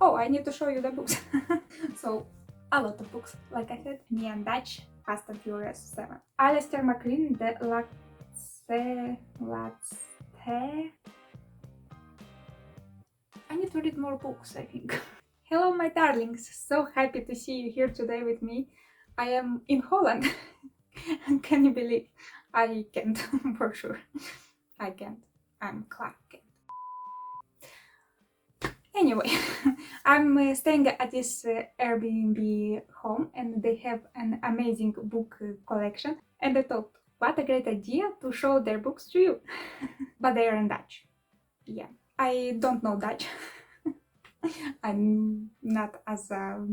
Oh, I need to show you the books. So, a lot of books, like I said. Me and Dutch, Fast and Furious 7. Alistair MacLean, the Latse. I need to read more books, I think. Hello, my darlings. So happy to see you here today with me. I am in Holland. Can you believe? I can't, for sure. I can't. I'm Clark Kent. Anyway, I'm staying at this Airbnb home and they have an amazing book collection. And I thought, what a great idea to show their books to you. But they are in Dutch. Yeah, I don't know Dutch. I'm not as a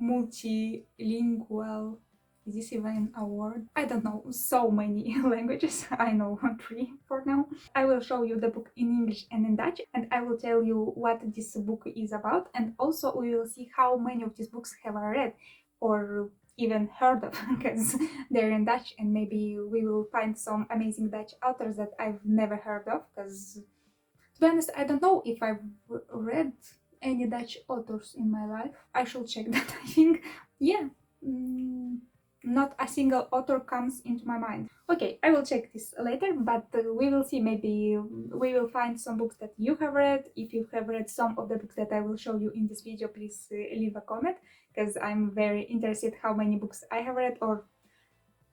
multilingual. Is this even a word? I don't know so many languages. I know 3 for now. I will show you the book in English and in Dutch, and I will tell you what this book is about, and also we will see how many of these books have I read or even heard of, because they're in Dutch, and maybe we will find some amazing Dutch authors that I've never heard of, because to be honest, I don't know if I've read any Dutch authors in my life. I should check that, I think. Yeah, not a single author comes into my mind. Okay, I will check this later, but we will see. Maybe we will find some books that you have read. If you have read some of the books that I will show you in this video, please leave a comment, because I'm very interested how many books I have read or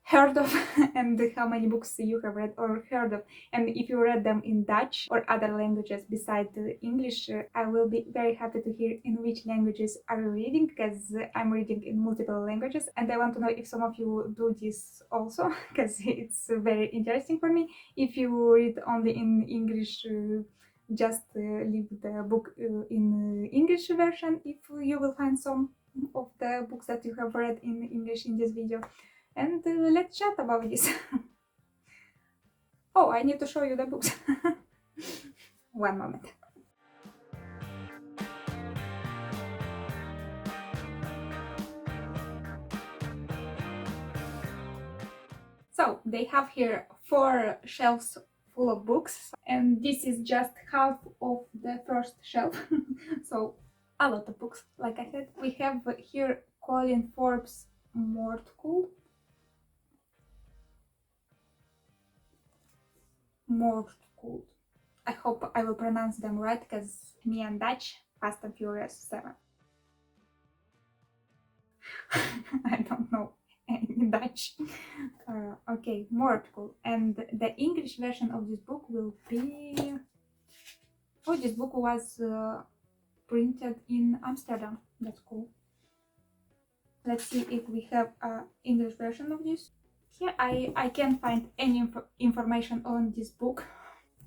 heard of and how many books you have read or heard of, and if you read them in Dutch or other languages besides English. I will be very happy to hear in which languages are you reading, because I'm reading in multiple languages and I want to know if some of you do this also, because it's very interesting for me. If you read only in English, just leave the book in English version if you will find some of the books that you have read in English in this video, and let's chat about this. Oh, I need to show you the books. One moment. So they have here 4 shelves full of books, and this is just half of the first shelf. So a lot of books, like I said. We have here Colin Forbes' Mordkool. I hope I will pronounce them right, because me and Dutch, Fast and Furious 7. I don't know any Dutch. Okay, Mordkool. And the English version of this book will be... Oh, this book was printed in Amsterdam. That's cool. Let's see if we have an English version of this. Here I can't find any information on this book,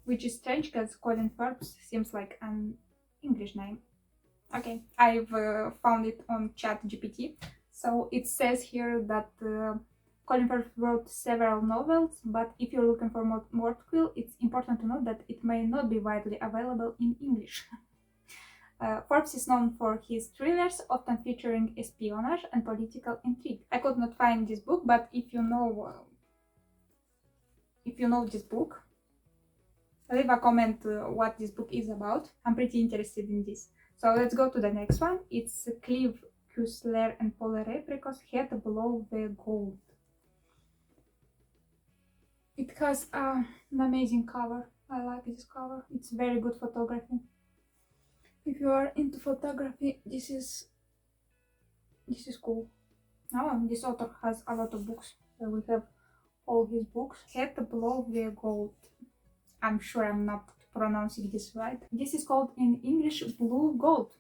which is strange because Colin Forbes seems like an English name. Okay, I've found it on ChatGPT. So it says here that Colin Forbes wrote several novels, but if you're looking for Mordkool, it's important to note that it may not be widely available in English. Forbes is known for his thrillers, often featuring espionage and political intrigue. I could not find this book, but if you know this book, leave a comment what this book is about. I'm pretty interested in this. So let's go to the next one. It's Clive Cussler and Paul Reprekos, Head Below the Gold. It has an amazing cover. I like this cover. It's very good photography. If you are into photography, this is cool. Oh, this author has a lot of books. Here we have all his books. Head Below the Gold. I'm sure I'm not pronouncing this right. This is called in English Blue Gold.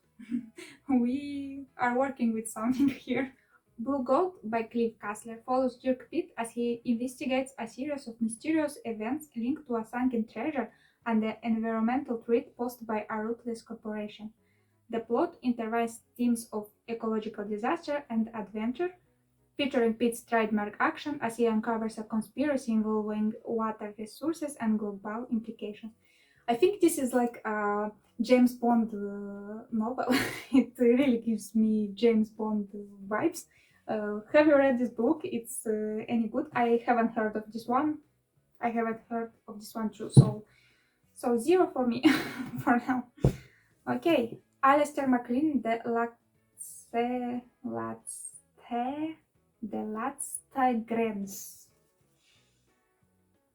We are working with something here. Blue Gold by Clive Cussler follows Dirk Pitt as he investigates a series of mysterious events linked to a sunken treasure and the environmental threat posed by a ruthless corporation. The plot intertwines themes of ecological disaster and adventure, featuring Pitt's trademark action as he uncovers a conspiracy involving water resources and global implications. I think this is like a James Bond novel. It really gives me James Bond vibes. Have you read this book? It's any good? I haven't heard of this one. I haven't heard of this one too, so 0 for me for now. Okay, Alistair MacLean, The Latstegrens.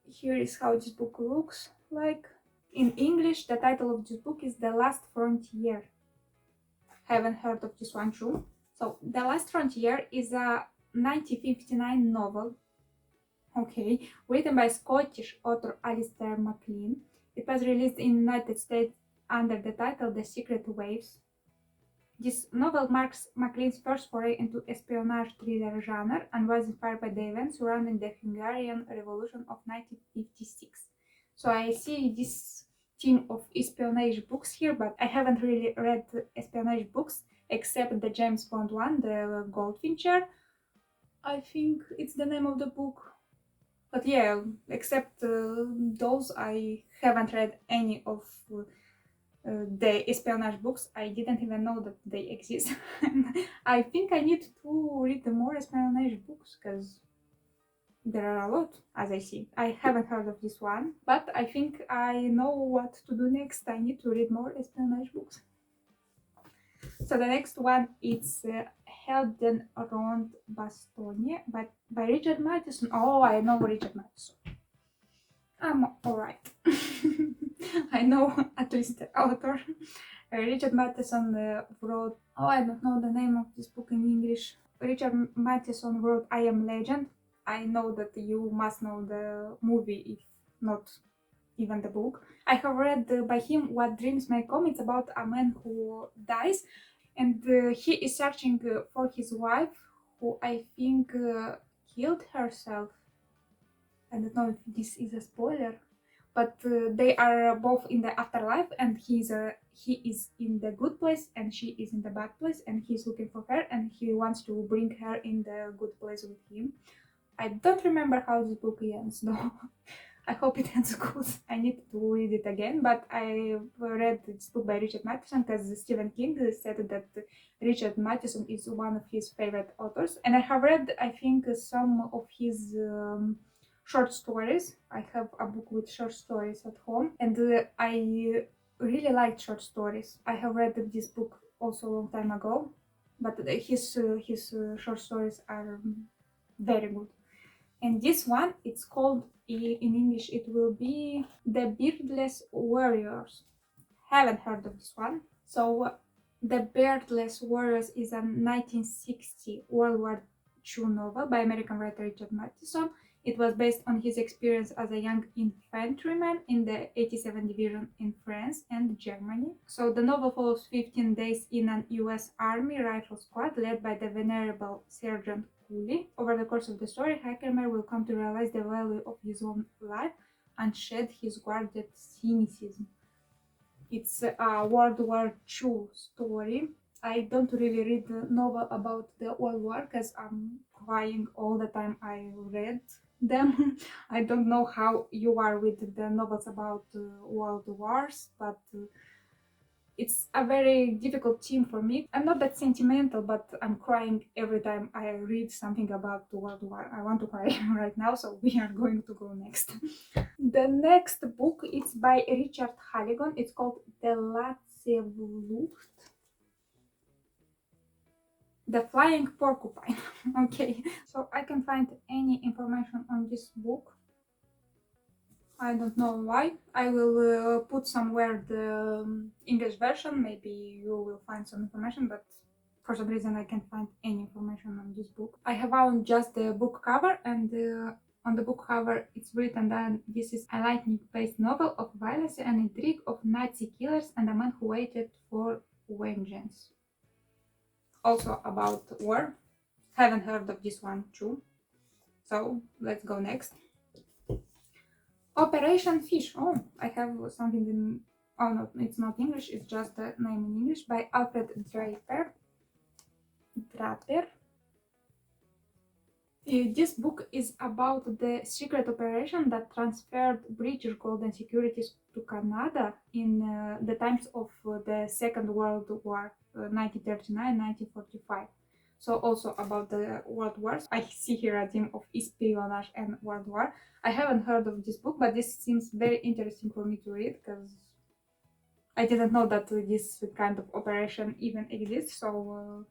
Here is how this book looks like. In English, the title of this book is The Last Frontier. Haven't heard of this one too. So, The Last Frontier is a 1959 novel, okay, written by Scottish author Alistair MacLean. It was released in the United States under the title The Secret Waves. This novel marks MacLean's first foray into espionage thriller genre and was inspired by the events surrounding the Hungarian Revolution of 1956. So I see this theme of espionage books here, but I haven't really read espionage books except the James Bond one, the Goldfincher. I think it's the name of the book. But yeah, except those, I haven't read any of the espionage books. I didn't even know that they exist. I think I need to read more espionage books because there are a lot, as I see. I haven't heard of this one, but I think I know what to do next. I need to read more espionage books. So the next one is Helden Rond Bastogne by Richard Matheson. Oh, I know Richard Matheson. I'm alright. I know at least the author. Richard Matheson wrote, oh, I don't know the name of this book in English. Richard Matheson wrote I Am Legend. I know that you must know the movie, if not even the book. I have read by him What Dreams May Come. It's about a man who dies and he is searching for his wife, who I think killed herself. I don't know if this is a spoiler, but they are both in the afterlife, and he is in the good place and she is in the bad place, and he's looking for her and he wants to bring her in the good place with him. I don't remember how this book ends though. I hope it ends good. I need to read it again, but I read this book by Richard Matheson because Stephen King said that Richard Matheson is one of his favorite authors, and I have read, I think, some of his short stories. I have a book with short stories at home, and I really liked short stories. I have read this book also a long time ago, but his short stories are very good. And this one, it's called, in English, it will be The Beardless Warriors. Haven't heard of this one. So, The Beardless Warriors is a 1960 World War II novel by American writer Richard Matheson. It was based on his experience as a young infantryman in the 87th Division in France and Germany. So the novel follows 15 days in an US Army rifle squad led by the venerable Sergeant Cooley. Over the course of the story, Hackermer will come to realize the value of his own life and shed his guarded cynicism. It's a World War II story. I don't really read the novel about the World War because I'm crying all the time I read them. I don't know how you are with the novels about world wars, but it's a very difficult theme for me. I'm not that sentimental, but I'm crying every time I read something about the World War. I want to cry right now, so we are going to go next. The next book is by Richard Halligan. It's called The Latzevlucht. The Flying Porcupine. Okay, so I can find any information on this book. I don't know why. I will put somewhere the English version. Maybe you will find some information, but for some reason I can't find any information on this book. I have found just the book cover, and on the book cover it's written that this is a lightning-based novel of violence and intrigue of Nazi killers and a man who waited for vengeance. Also about war. Haven't heard of this one too. So let's go next. Operation Fish. Oh, I have something in. Oh no, it's not English. It's just the name in English by Alfred Draper. This book is about the secret operation that transferred British gold and securities to Canada in the times of the Second World War, 1939-1945. So also about the World Wars. I see here a theme of espionage and World War. I haven't heard of this book, but this seems very interesting for me to read because I didn't know that this kind of operation even exists, so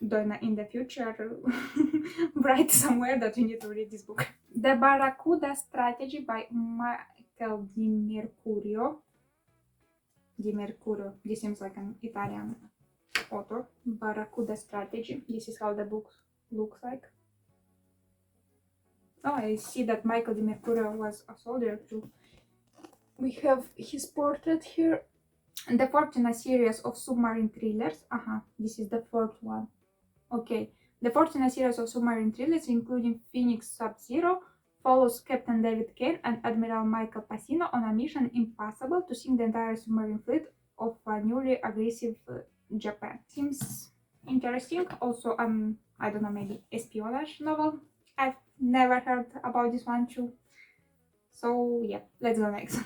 Donna in the future write somewhere that you need to read this book. The Barracuda Strategy by Michael Di Mercurio. Di Mercurio. This seems like an Italian author. Barracuda Strategy. This is how the book looks like. Oh, I see that Michael Di Mercurio was a soldier too. We have his portrait here. The fourth in a series of submarine thrillers. This is the fourth one. Okay. The fourth in a series of submarine thrillers, including Phoenix Sub-Zero, follows Captain David Kane and Admiral Michael Pacino on a mission impossible to sink the entire submarine fleet of a newly aggressive Japan. Seems interesting. Also, I don't know, maybe espionage novel. I've never heard about this one too. So yeah, let's go next.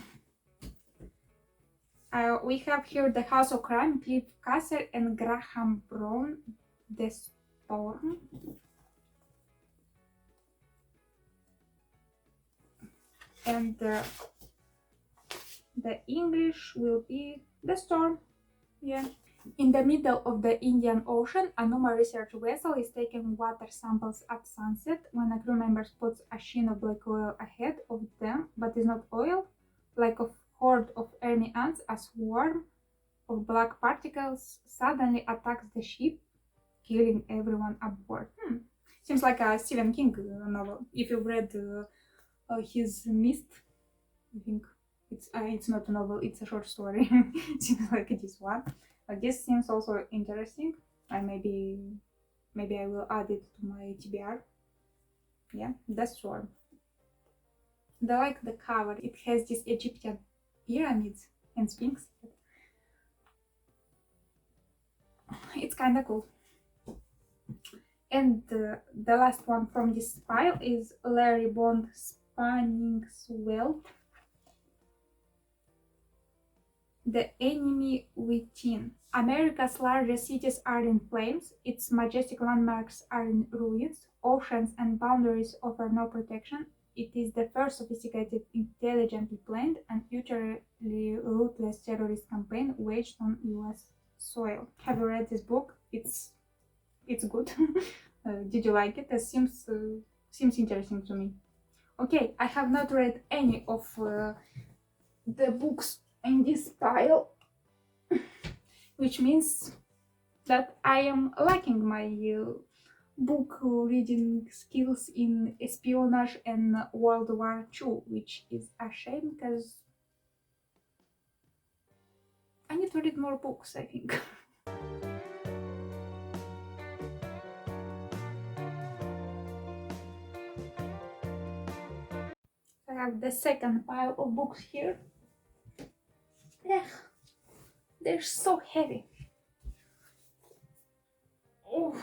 We have here The House of Crime, Cliff Castle and Graham Brown, The Storm. And the English will be The Storm. Yeah. In the middle of the Indian Ocean, a NUMA research vessel is taking water samples at sunset when a crew member spots a sheen of black oil ahead of them, but is not oil. Like a horde of army ants, a swarm of black particles suddenly attacks the ship, killing everyone aboard. Seems like a Stephen King novel. If you've read his Mist, I think it's not a novel, it's a short story. Seems like this one. This seems also interesting. Maybe I will add it to my TBR. Yeah, The Storm. I like the cover. It has these Egyptian pyramids and sphinx. It's kind of cool. And the last one from this pile is Larry Bond Spanning's Wealth. The Enemy Within. America's largest cities are in flames, its majestic landmarks are in ruins, oceans and boundaries offer no protection. It is the first sophisticated, intelligently planned, and utterly ruthless terrorist campaign waged on US soil. Have you read this book? It's good. Did you like it? It seems interesting to me. Okay, I have not read any of the books in this pile, which means that I am lacking my book reading skills in espionage and World War II, which is a shame because I need to read more books, I think. I have the second pile of books here. They're so heavy. Oh.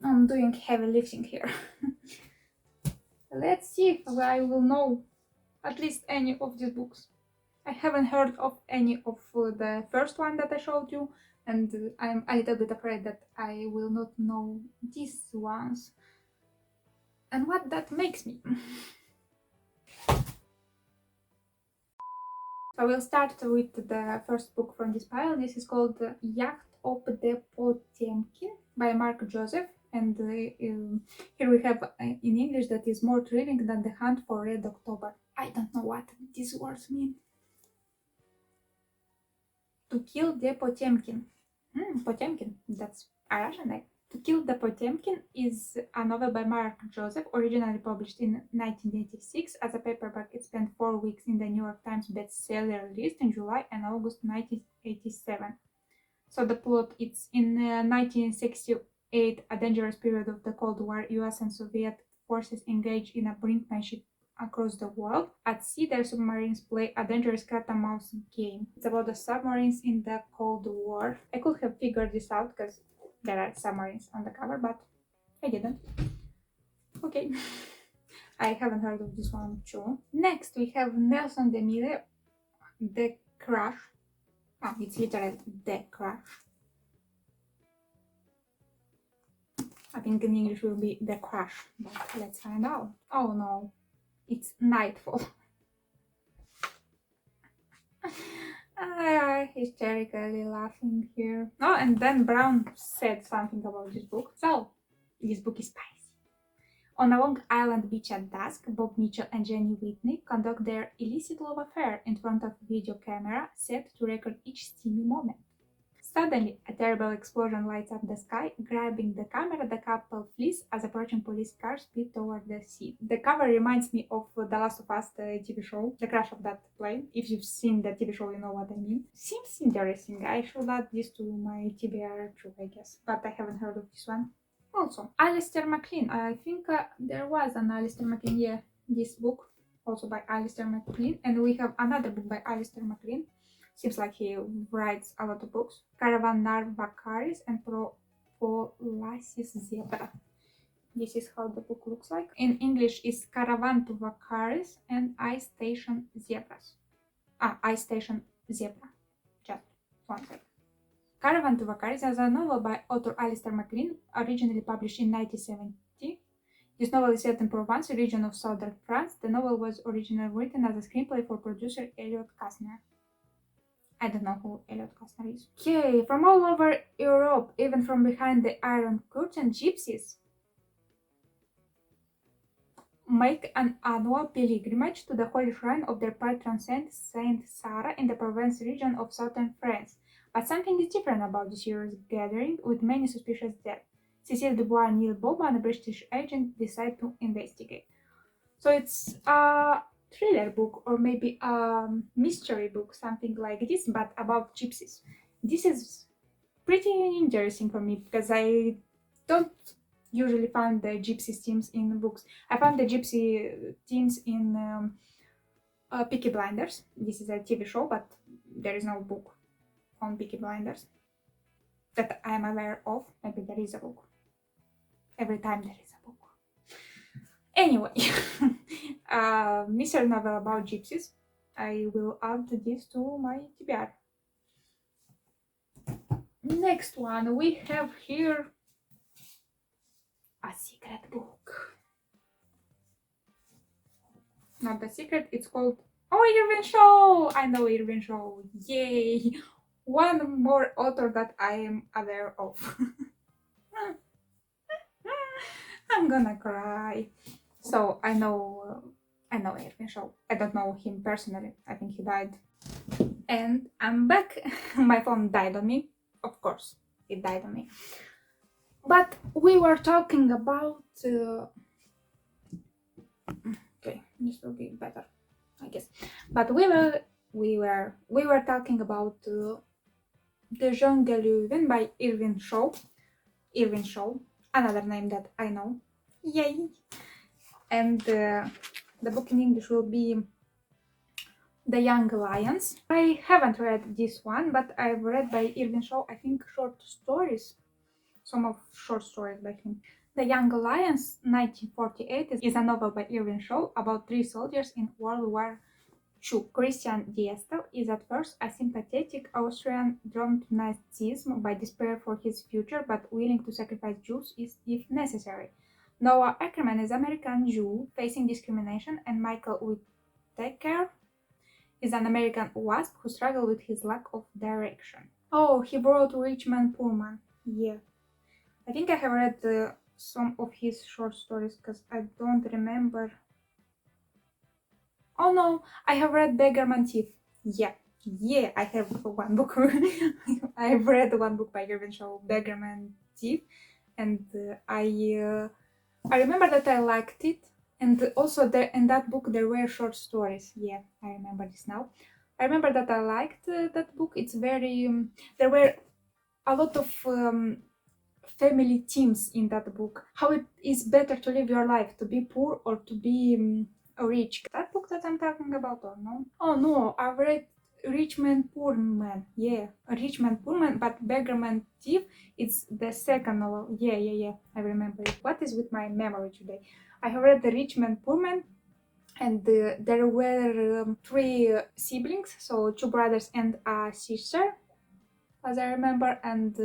I'm doing heavy lifting here. Let's see if I will know at least any of these books. I haven't heard of any of the first one that I showed you, and I'm a little bit afraid that I will not know these ones. And what that makes me. I will start with the first book from this pile. This is called Yacht op de Potemkin by Mark Joseph. And here we have in English that is more thrilling than the hunt for Red October. I don't know what these words mean. To kill the Potemkin. Potemkin, that's a Russian name. To Kill the Potemkin is a novel by Mark Joseph, originally published in 1986 as a paperback. It spent 4 weeks in the New York Times bestseller list in July and August 1987. So the plot, it's in 1968, a dangerous period of the Cold War, US and Soviet forces engage in a brinkmanship across the world. At sea, their submarines play a dangerous cat-and-mouse game. It's about the submarines in the Cold War. I could have figured this out because there are submarines on the cover, but I didn't. Okay. I haven't heard of this one too. Next, we have Nelson Demille, The Crash. It's literally The Crash. I think in English will be The Crash, but let's find out. Oh no, it's Nightfall. Hysterically laughing here. Oh, and then Brown said something about this book. So, this book is spicy. On a Long Island beach at dusk, Bob Mitchell and Jenny Whitney conduct their illicit love affair in front of a video camera set to record each steamy moment. Suddenly, a terrible explosion lights up the sky. Grabbing the camera, the couple flees as approaching police cars speed toward the sea. The cover reminds me of The Last of Us, the TV show, the crash of that plane. If you've seen the TV show, you know what I mean. Seems interesting. I should add this to my TBR too, I guess, but I haven't heard of this one. Also, Alistair MacLean. I think there was an Alistair MacLean, yeah, this book, also by Alistair MacLean. And we have another book by Alistair MacLean. Seems like he writes a lot of books. Caravan Narvacaris and Prolasis Zebra. This is how the book looks like. In English is Caravan to Vacaris and Ice Station Zebras. Ice Station Zebra. Just one second. Caravan to Vacaris is a novel by author Alistair MacLean, originally published in 1970. This novel is set in Provence, region of southern France. The novel was originally written as a screenplay for producer Elliot Kastner. I don't know who Elliot Kastner is. Okay, from all over Europe, even from behind the Iron Curtain, gypsies make an annual pilgrimage to the holy shrine of their patron saint, Saint Sarah, in the Provence region of southern France. But something is different about this year's gathering, with many suspicious deaths. Cecile Dubois and Neil Bowman, a British agent, decide to investigate. So it's a thriller book or maybe a mystery book, something like this, but about gypsies. This is pretty interesting for me because I don't usually find the gypsy themes in books. I found the gypsy themes in Peaky Blinders. This is a TV show, but there is no book on Peaky Blinders that I am aware of. Maybe there is a book. Every time there is a book. Anyway, mystery novel about gypsies. I will add this to my TBR. Next one, we have here a secret book. Not a secret, it's called Irving Shaw! I know Irving Shaw, yay! One more author that I am aware of. I'm gonna cry. So I know Irving Shaw. I don't know him personally. I think he died. And I'm back. My phone died on me. Of course, it died on me. But we were talking about. Okay, this will be better, I guess. But we were talking about The Jungle Leuven by Irving Shaw. Irving Shaw, another name that I know. Yay! And the book in English will be The Young Lions. I haven't read this one, but I've read by Irving Shaw, I think, short stories. Some of short stories by him. The Young Lions, 1948, is a novel by Irving Shaw about 3 soldiers in World War II. Christian Diestel is at first a sympathetic Austrian drawn to Nazism by despair for his future, but willing to sacrifice Jews if necessary. Noah Ackerman is an American Jew facing discrimination, and Michael Whittaker is an American wasp who struggles with his lack of direction. Oh, he wrote Richmond Pullman. Yeah. I think I have read some of his short stories because I don't remember. Oh no, I have read Beggarman Thief. Yeah, I have one book. I've read one book by Irving Shaw, Beggarman Thief, and I remember that I liked it. And also in that book there were short stories. Yeah, I remember this now. I remember that I liked that book. It's very there were a lot of family themes in that book. How it is better to live your life, to be poor or to be rich. That book that I'm talking about, or no? Oh no, I've read Richmond Pullman. Yeah, Richmond Pullman, but Beggarman Thief, it's the second novel. Yeah, I remember it. What is with my memory today? I have read the Richmond Pullman, and there were 3 siblings, so 2 brothers and a sister, as I remember, and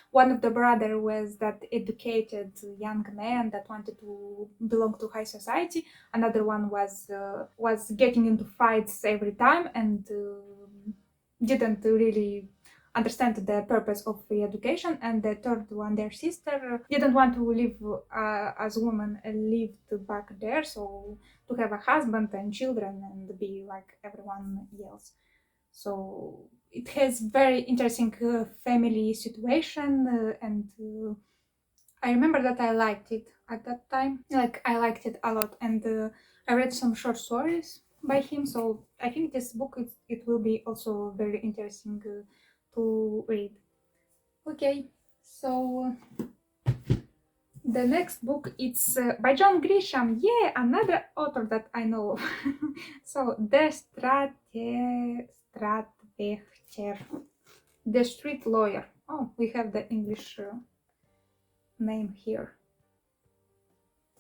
one of the brother was that educated young man that wanted to belong to high society. Another one was getting into fights every time, and didn't really understand the purpose of free education, and the third one, their sister, didn't want to live as woman and lived back there, so to have a husband and children and be like everyone else. So it has very interesting family situation, and I remember that I liked it at that time. Like I liked it a lot, and I read some short stories by him. So I think this book it will be also very interesting to read. Okay, so the next book it's by John Grisham. Yeah, another author that I know of. So Stratvechter, the street lawyer. Oh, we have the English name here.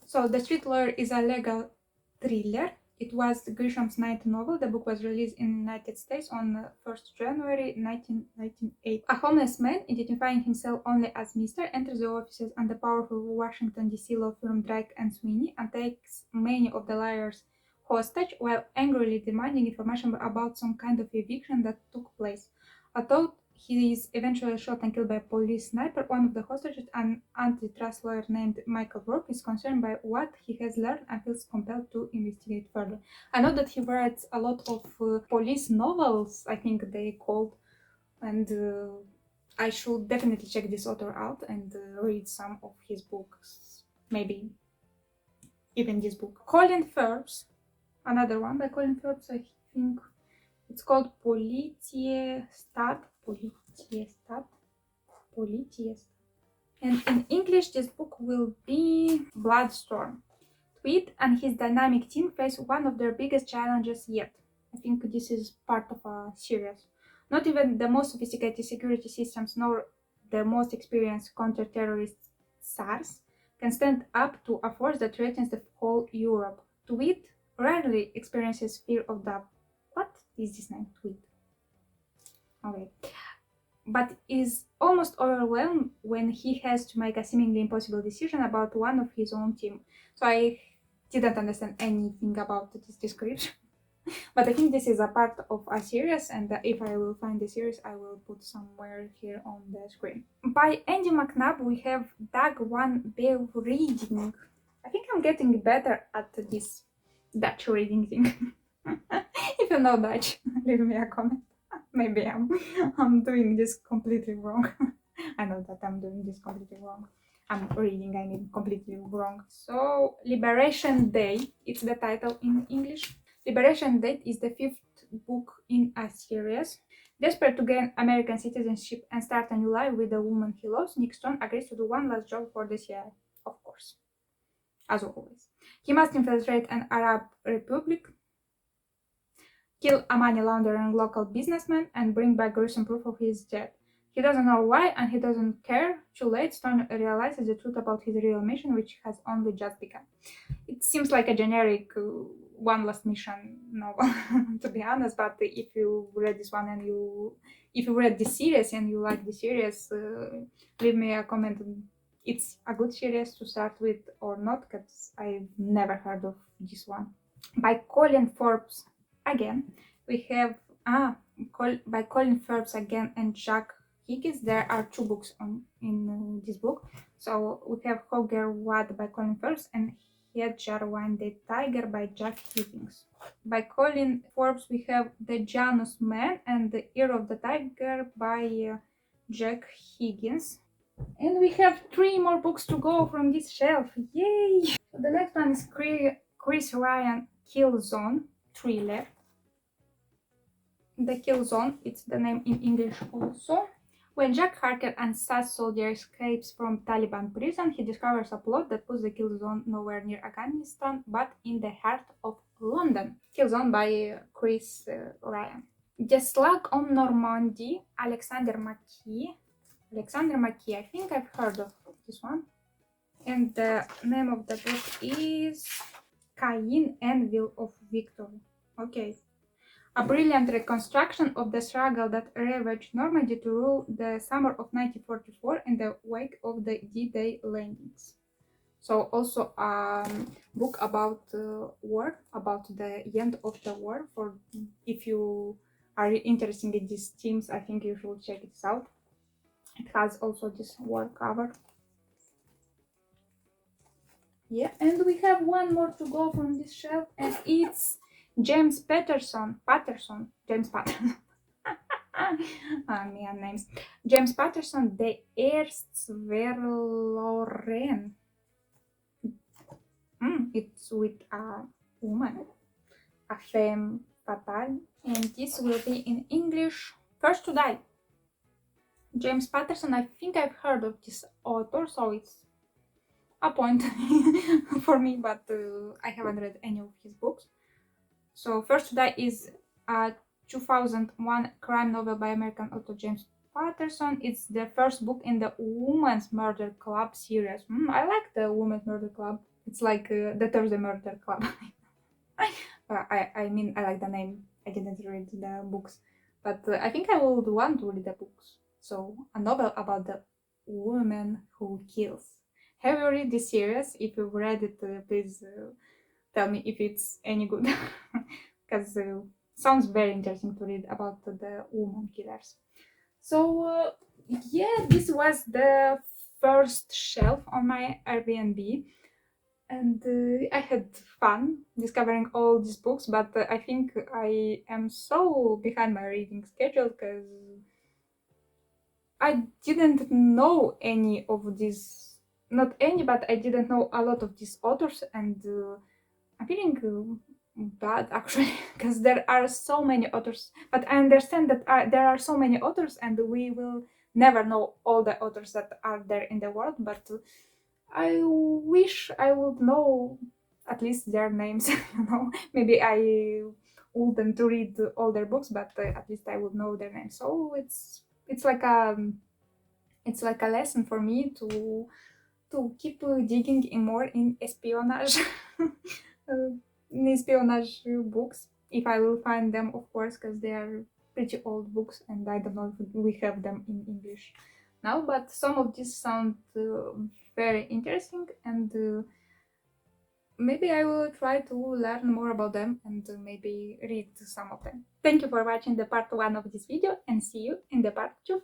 So, The Street Lawyer is a legal thriller. It was Grisham's ninth novel. The book was released in the United States on 1st January 1998. A homeless man, identifying himself only as Mr., enters the offices and the powerful Washington D.C. law firm Drake and Sweeney and takes many of the lawyers hostage while angrily demanding information about some kind of eviction that took place. Although he is eventually shot and killed by a police sniper, one of the hostages, an antitrust lawyer named Michael Rourke, is concerned by what he has learned and feels compelled to investigate further. I know that he writes a lot of police novels, I think they called, and I should definitely check this author out and read some of his books. Maybe even this book. Colin Firth, another one by Colin Firth, I think it's called Politiestat. Politiestat. Politiestat. And in English, this book will be Bloodstorm. Tweed and his dynamic team face one of their biggest challenges yet. I think this is part of a series. Not even the most sophisticated security systems nor the most experienced counter-terrorist SARS can stand up to a force that threatens the whole Europe. Tweed rarely experiences fear of the what is this name? Tweed. Okay. But is almost overwhelmed when he has to make a seemingly impossible decision about one of his own team. So I didn't understand anything about this description. But I think this is a part of a series, and if I will find the series, I will put somewhere here on the screen. By Andy McNabb, we have Dag One Bear Reading. I think I'm getting better at this Dutch reading thing. If you know Dutch, leave me a comment. Maybe I'm doing this completely wrong. I know that I'm doing this completely wrong. I'm reading, I mean, completely wrong. So, Liberation Day, it's the title in English. Liberation Day is the fifth book in a series. Desperate to gain American citizenship and start a new life with the woman he loves, Nick Stone agrees to do one last job for the CIA, of course, as always. He must infiltrate an Arab republic, kill a money laundering local businessman, and bring back gruesome proof of his death. He doesn't know why, and he doesn't care. Too late, Stone realizes the truth about his real mission, which has only just begun. It seems like a generic one last mission novel, to be honest. But if you read this one and if you read this series and you like the series, leave me a comment. It's a good series to start with or not, because I've never heard of this one. By Colin Forbes again, we have by Colin Forbes again and Jack Higgins. There are two books in this book. So we have Hogger Wad by Colin Forbes and Jarwine the Tiger by Jack Higgins. By Colin Forbes, we have The Janus Man and The Ear of the Tiger by Jack Higgins. And we have 3 more books to go from this shelf. Yay! So the next one is Chris Ryan Kill Zone thriller. The Kill Zone, it's the name in English also. When Jack Harker, an SAS soldier, escapes from Taliban prison, he discovers a plot that puts the Kill Zone nowhere near Afghanistan, but in the heart of London. Kill Zone by Chris Ryan. The Slug on Normandy, Alexander McKee. I think I've heard of this one. And the name of the book is Cain Anvil of Victory. Okay. A brilliant reconstruction of the struggle that ravaged Normandy to rule the summer of 1944 in the wake of the D-Day landings. So also a book about war, about the end of the war, for if you are interested in these themes, I think you should check it out. It has also this wall cover. Yeah, and we have one more to go from this shelf, and it's James James Patterson. Man names. James Patterson, De Eerstverloren. It's with a woman, a femme fatale, and this will be in English. First to Die. James Patterson, I think I've heard of this author, so it's a point for me, but I haven't read any of his books. So, First to Die is a 2001 crime novel by American author James Patterson. It's the first book in the Women's Murder Club series. I like the Women's Murder Club. It's like the Thursday Murder Club. I mean, I like the name. I didn't read the books, but I think I would want to read the books. So, a novel about the woman who kills. Have you read this series? If you've read it, please tell me if it's any good, because sounds very interesting to read about the woman killers. So yeah, this was the first shelf on my Airbnb, and I had fun discovering all these books, but I think I am so behind my reading schedule because I didn't know any of these, not any, but I didn't know a lot of these authors, and I'm feeling bad actually because there are so many authors. But I understand that there are so many authors, and we will never know all the authors that are there in the world. But I wish I would know at least their names. Maybe I wouldn't read all their books, but at least I would know their names. So it's like a lesson for me to keep digging in more in espionage. uh, in espionage books, if I will find them, of course, because they are pretty old books, and I don't know if we have them in English now. But some of these sound very interesting, and maybe I will try to learn more about them and maybe read some of them. Thank you for watching the part 1 of this video, and see you in the part 2.